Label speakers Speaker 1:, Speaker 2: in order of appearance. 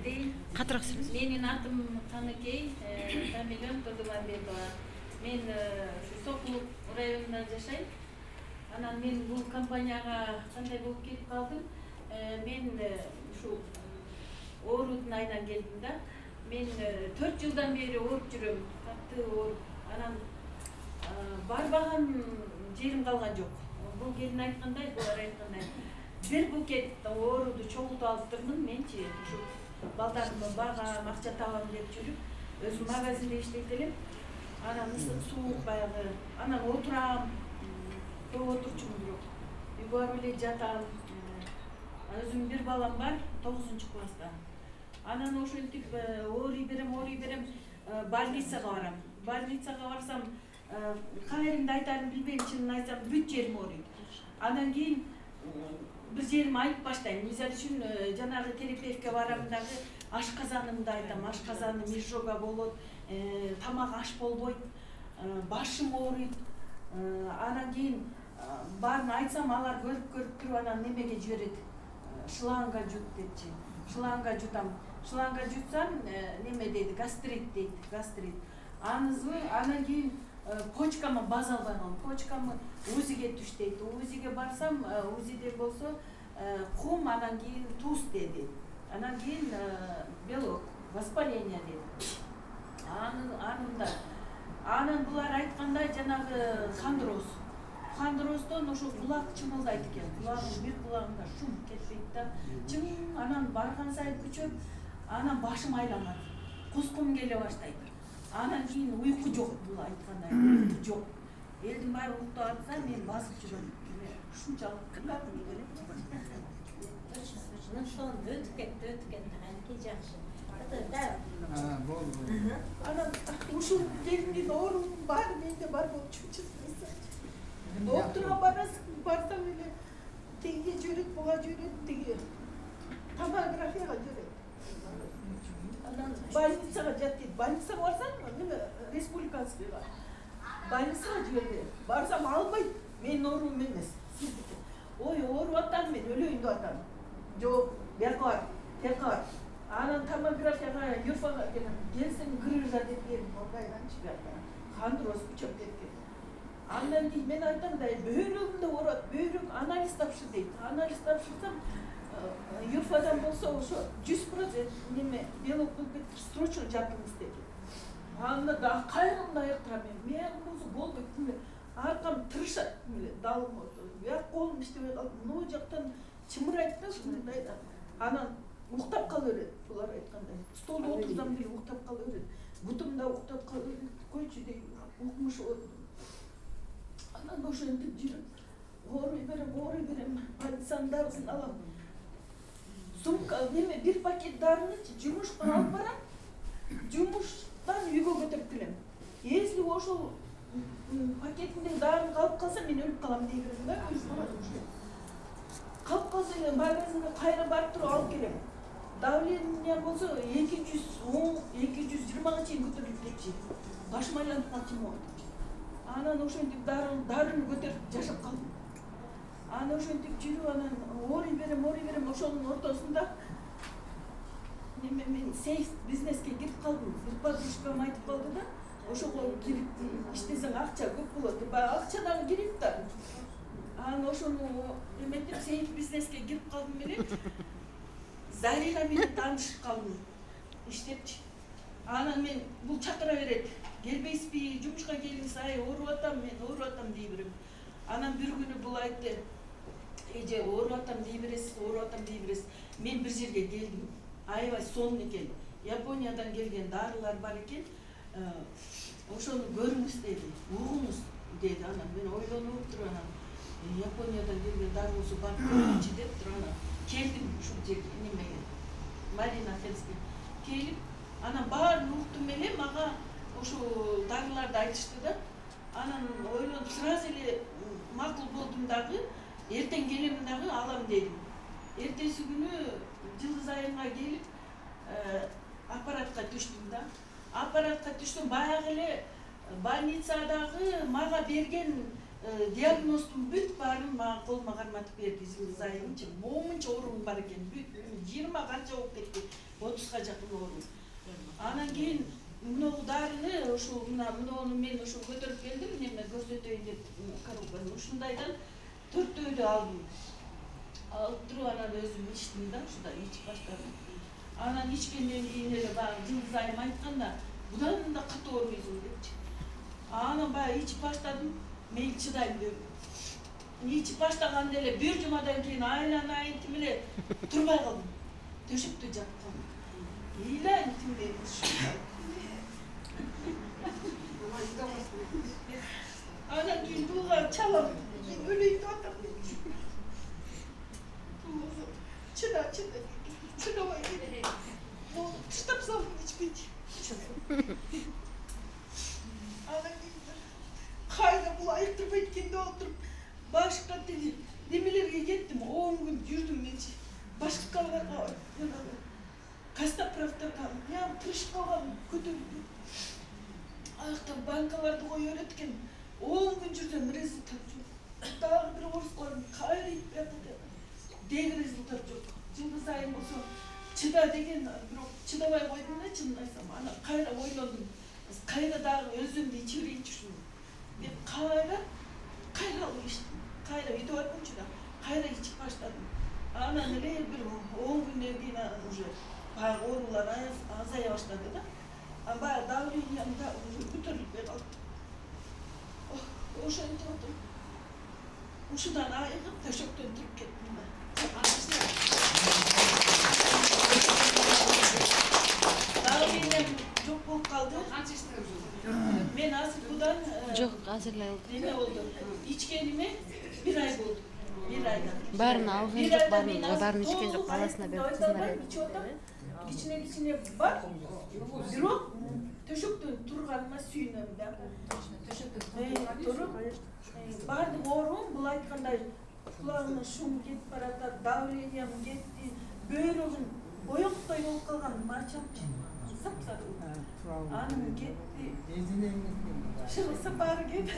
Speaker 1: Кадырбей.
Speaker 2: Катыраак сөйлөсөң.
Speaker 1: Менин атым Каныкей, фамилиям Турдубамбетова. Мен Сокул районунда жашайм. Анан мен бул компанияга кандай болуп кетип калдым. Мен ушу оорудун айынан келдим да. Мен 4 жылдан бери ооруп жүрөм. Катты ооруп. Анан барбаган жерим калган жок. Бул келин айткандай, булар айткандай. Bir buket oorudu çoğultu alıp turмун менчи. Ушу балдарымды багам, акча табам деп жүрүп, өзүм магазинде иштейт элем. Анан ысык суук баягы, анан отурам. Көп отурчумун бирок. Үйгө барып эле жатам. Өзүм бир балам бар, 9-класста. Анан ошентип ооруй берем, больницага барам. Больницага барсам, кайеринде айтарын билбейм, чынын айтсам, бүт жерим ооруйт. Анан кийин bir жерим айып баштайм. Мисалы үчүн жанагы терапевтке барам дагы ашказанымды айтам. Ашказаным изжога болот, тамак аш болбойт, башым ооруйт. Анан кийин баарын айтсам, алар көрүп туруп анан немеге жиберет. Шланга жут депчи. Шланга жутам. Шланга жутсам, неме дейт, гастрит дейт, гастрит. Анан кийин почкамы база албай калдым. Почкамы УЗИге түш дейт. УЗИге барсам, УЗИде болсо кум, анан кийин туз деди. Анан кийин белок, воспаление деди. Анан булар айткандай жанагы хондроз. Хондростон ошо кулак чымылдайт экен. Кулагым бир кулагымда шум кетпейт да. Чың анан барган сайын күчөп, анан башым айланат. Кускум келе баштайт. Анан кийин уйку жок, бул айткандай, уйку жок. Элдин баары уктап атса, мен басып жүрөм. Ушунчалык кыргатым эле.
Speaker 3: Точно, ошон өтүп кетти, анткени жакшы.
Speaker 4: Болду.
Speaker 5: Анан ушул келиндин оорунун баары менде бар болуп чыгып. Доктурга барсам эле тиги жиберет, буга жиберет, тиги томографияга жиберет. Анан больницага жат дейт. Больницага барсам, неме республиканскийга. Больницага жиберет. Барсам албайт. Менин оорум эмес. Сиздики. Ой, ооруп атам мен, өлөйүн деп атам. Жок, бияка бар, тияка бар. Анан томографияга, юрфага келсем грыжа деп келдим. Кайранчы бияка. Хондроз күчөп кеткен. Андан кийин мен айтам да, бөйрөгүмдө ооруат, бөйрөк анализ тапшыр дейт. Анализ тапшырсам, юрфадан болсо ошо 100% неме белок болуп кетип, срочно жатыңыз деди. Анда да кайрымды аяктырам мен. Мен болсо болбойт. Аркам тырышат, далым бияк колум иштебей калды. Могу жактан чымырайт да, ушундай да. Анан уктап кала берет, булар айткандай. Столдо отурсам деле уктап кала берет. Бутумда уктап кала берет. Койчу дейт, укмуш болду. Анан ошентип жүрүп, ооруй берем, больницанын дарысын алам. Сумка, неме, бир пакет дарыны жумушка алып барам, жумуштан үйгө көтөрүп келем. Если ошол пакетинде дарын калып калса, мен өлүп калам дей берем да, калып калса, магазинге кайра барып туруп алып келем. Давление болсо 210, 220-га чейин көтөрүлүп кетчи. Башым айланып калчу могу. Анан ошентип дарыны көтөрүп жашап калдым. Анан ошентип жүрүп, анан ооруй берем, ошонун ортосунда мен сейф бизнеске кирип калдым. Бир подружкам айтып калды да, ошого кирип иштесең акча көп болот деп. Акча дагы кирип да. Анан ошону эметип сейф бизнеске кирип калдым эле. Зарина менен таанышып калдым. Иштепчи. Анан мен бул чакыра берет. Келбейсизби, жумушка келиңиз, ай ооруп атам, мен ооруп атам дей берем. Анан бир күнү бул айтты, эже ооруп атам дей бересиз, мен бир жерге келдим. Аябай сонун экен. Япониядан келген дарылар бар экен. Ошону көрүңүз деди, угуңуз деди. Анан мен ойлонуп туруп анан Япониядан келген дары болсо барып көрүнчү деп туруп анан келдим ушул жерге, немеге, Марина Фельске. Келип, анан баарын уктум эле, мага ошо дарыларды айтышты да. Анан ойлонуп сразу эле макул болдум дагы, эртең келем дагы алам дедим. Эртеси күнү Жылдыз айынга келип аппаратка түштүм да. Аппаратка түштүм, баягы эле больницадагы мага берген Диагноздун бүт баарын мага колума карматып берди Зайымчы. Момунча оорум бар экен. Бүт 20 канча болуп кетти. 30га жакын оорум. Анан кийин мынау дарыны ошо мынауну мен ошо көтөрүп келдим, неме көрсөтөйүн деп коробканы. Ушундайдан 4-төйдү алдым. Алып туруп анан өзүм ичтим да, ушуда ичип баштадым. Анан ичкенден кийин эле баягы Жылдызайым айтканда, будан да катуу ооруйсуң депчи. Анан баягы ичип баштадым. Мен чыдайм деп. Ичип баштаганда эле бир жумадан кийин айланайын тим эле турбай калдым. Төшөктө жаттым. Ыйлайын тим эле. Анан кийин буга чалам. Мен өлөйүн деп атам. Чыда. Чыдабай келе. Бул таштап салдым ичпейчи. Анан кайда бул айттырбайт экенде отуруп башка тиги немелерге кеттим. 10 күн жүрдүм менчи. Башкаларга жанагы Костоправдарга мен тырышып калгам көтөрүп. Аяктан банкаларды коюп берет экен. 10 күн жүрсөм результат жок. Дагы бир орускалар кайрып жатты. Деги результат жок. Жылдызайым болсо чыда деген, бирок чыдабай койдум да чынын айтсам. Анан кайра ойлондум. Кайра дагы өзүмдү ичирейинчи ушуну. Мен кайра алып иштим. Кайра үйдө барганчы да кайра ичип баштадым. Анан эле бир 10 күндөн кийин уже баягы оорулар азая баштады да. Анан баягы давлениям да уже көтөрүлбөй калды. Ошентип отуруп ушудан айыгып төшөктөн туруп кеттим да. Давлениям жок болуп калды. Мен азыр будан
Speaker 2: Жок, азырлай алды.
Speaker 5: Неме болду? Ичкениме 1 ай болду. 1 айдан.
Speaker 2: Барын алган жок, барын ичкен жок, баласына берип кызына берип.
Speaker 5: Кичине бар. Бирок төшөктөн турганыма сүйүнөм да. Туруп бардык оорум бул айткандай кулагына шум кетип баратат, давлениям кетти, бөйрөгүм боёктой болуп калган, мачамчы. Сап-сары. Анын кетти. Шырылса бары кетти.